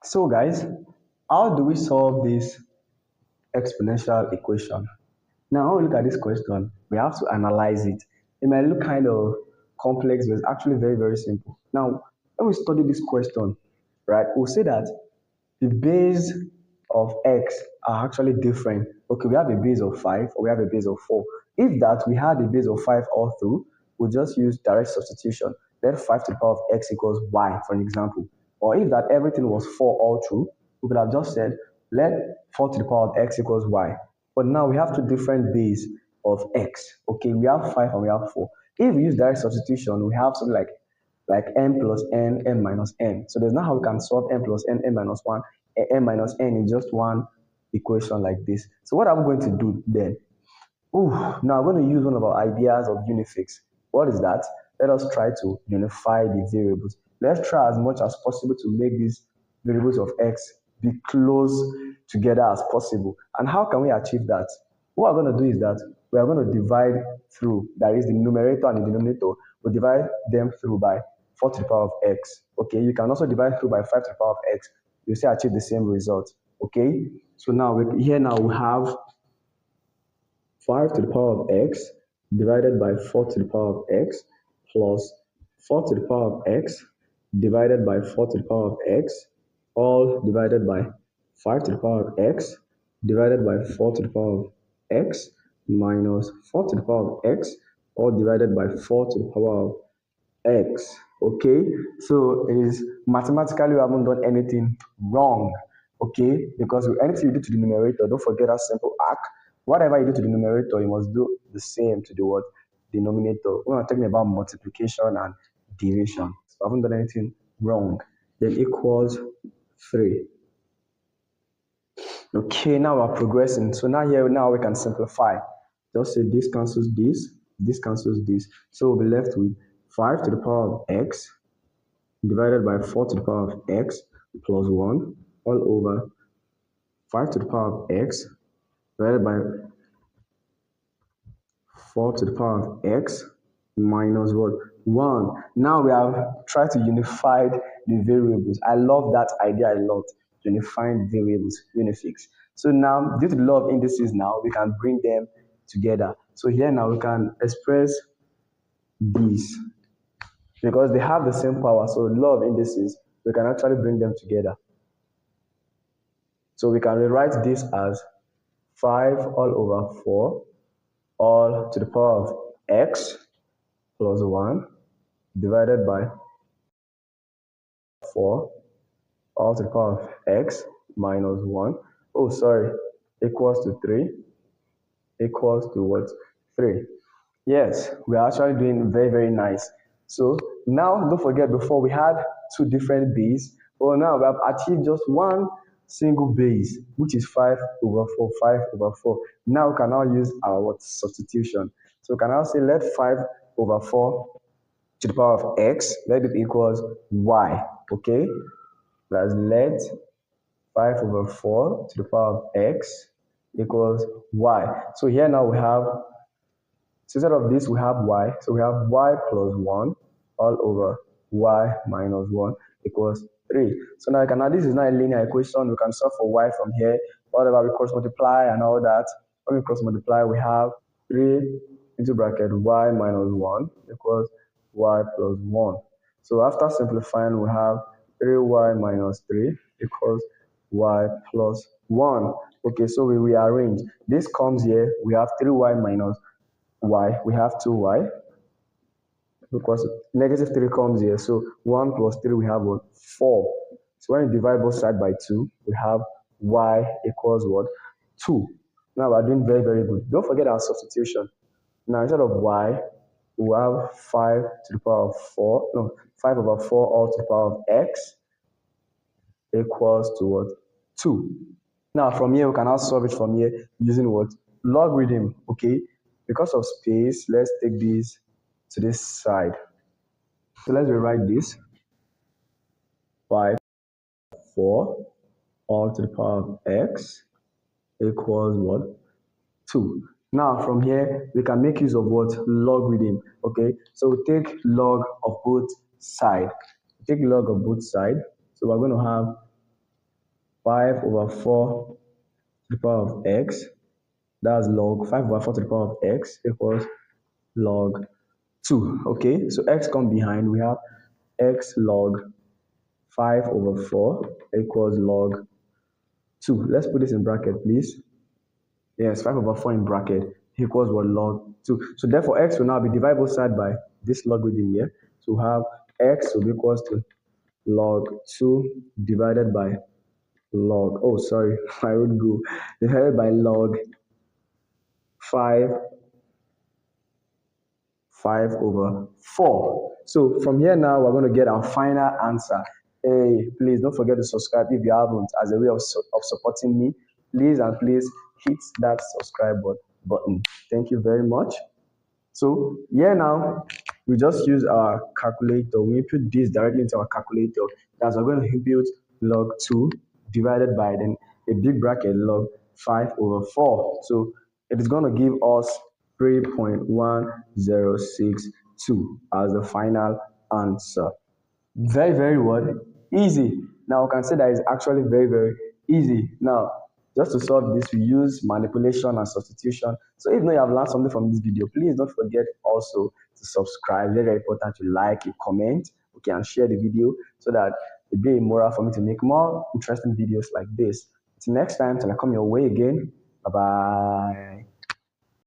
So guys, how do we solve this exponential equation? Now when we look at this question, we have to analyze it. It might look kind of complex, but it's actually very, very simple. Now, when we study this question, right, we'll say that the base of x are actually different. Okay, we have a base of 5 or we have a base of 4. If that we had a base of 5 all through, we'll just use direct substitution. Let 5 to the power of x equals y, for an example. Or if that everything was 4 all through, we could have just said let 4 to the power of x equals y. But now we have two different bases of x. Okay, we have 5 and we have 4. If we use direct substitution, we have something like n plus n, n minus n. So there's not how we can solve n plus n, n minus 1, n minus n in just one equation like this. So what are we going to do then? Now I'm going to use one of our ideas of unifix. What is that? Let us try to unify the variables. Let's try as much as possible to make these variables of x be close together as possible. And how can we achieve that? What we're going to do is that we are going to divide through, that is the numerator and the denominator, we'll divide them through by 4 to the power of x. Okay, you can also divide through by 5 to the power of x. You still achieve the same result. Okay, so now we have 5 to the power of x divided by 4 to the power of x plus 4 to the power of x divided by 4 to the power of x, all divided by 5 to the power of x divided by 4 to the power of x minus 4 to the power of x, all divided by 4 to the power of x. Okay, so it is mathematically we haven't done anything wrong. Okay, because anything you do to the numerator, don't forget that simple arc. Whatever you do to the numerator, you must do the same to the what? Denominator. When we're talking about multiplication and division, so I haven't done anything wrong. Then equals 3. Okay, now we're progressing. So now we can simplify. Just say this cancels this cancels this. So we'll be left with 5 to the power of x divided by 4 to the power of x plus 1 all over 5 to the power of x divided by 4 to the power of x minus what? 1. Now we have tried to unify the variables. I love that idea a lot. Unifying variables, unifix. So now, due to the law of indices now, we can bring them together. So here now we can express these because they have the same power. So law of indices, we can actually bring them together. So we can rewrite this as 5 all over 4 all to the power of x plus 1 divided by 4 all to the power of x minus 1. Oh, sorry, equals to 3. Equals to what? 3. Yes, we are actually doing very, very nice. So now, don't forget, before we had two different bases. Well, now we have achieved just one single base, which is 5 over 4, 5 over 4. Now we can now use our substitution. So we can now say let 5 over 4 to the power of x, let it equals y. Okay, that's let 5 over 4 to the power of x equals y. So here now we have, so instead of this we have y, so we have y plus 1 all over y minus 1 equals 3. So now this is not a linear equation. We can solve for y from here. Whatever we cross multiply and all that. When we cross multiply, we have 3 into bracket y minus 1 equals y plus 1. So after simplifying, we have 3y minus 3 equals y plus 1. Okay, so we rearrange. This comes here. We have 3y minus y. We have 2y. Because negative 3 comes here. So 1 plus 3, we have what? 4. So when you divide both sides by 2, we have y equals what? 2. Now we're doing very, very good. Don't forget our substitution. Now instead of y, we have 5 to the power of 4. No, 5 over 4 all to the power of x equals to what? 2. Now from here, we can now solve it from here using what? Logarithm, okay? Because of space, let's take this to this side. So let's rewrite this. 5, 4, all to the power of x equals what? 2. Now from here, we can make use of what? Logarithm, okay? So we take log of both sides. Take log of both sides. So we're going to have 5 over 4 to the power of x. That's log 5 over 4 to the power of x equals log 2. Okay, so x come behind. We have x log 5 over 4 equals log 2. Let's put this in bracket, please. Yes, 5 over 4 in bracket equals what? Log 2. So therefore, x will now be divided both sides by this logarithm here. So we have x will be equals to log 2 divided by log, oh sorry, I would go, divided by log 5 5 over 4. So from here now, we're going to get our final answer. Hey, please don't forget to subscribe if you haven't, as a way of supporting me. Please and please hit that subscribe button. Thank you very much. So here now, we just use our calculator. We input this directly into our calculator. That's we're going to input log 2 divided by then a big bracket log 5 over 4. So it is going to give us 3.1062 as the final answer. Very, very what? Easy. Now, we can say that it's actually very, very easy. Now, just to solve this, we use manipulation and substitution. So if you have learned something from this video, please don't forget also to subscribe. Very, very important to like, you comment, okay, and share the video so that it be a moral for me to make more interesting videos like this. Till next time, till I come your way again. Bye-bye.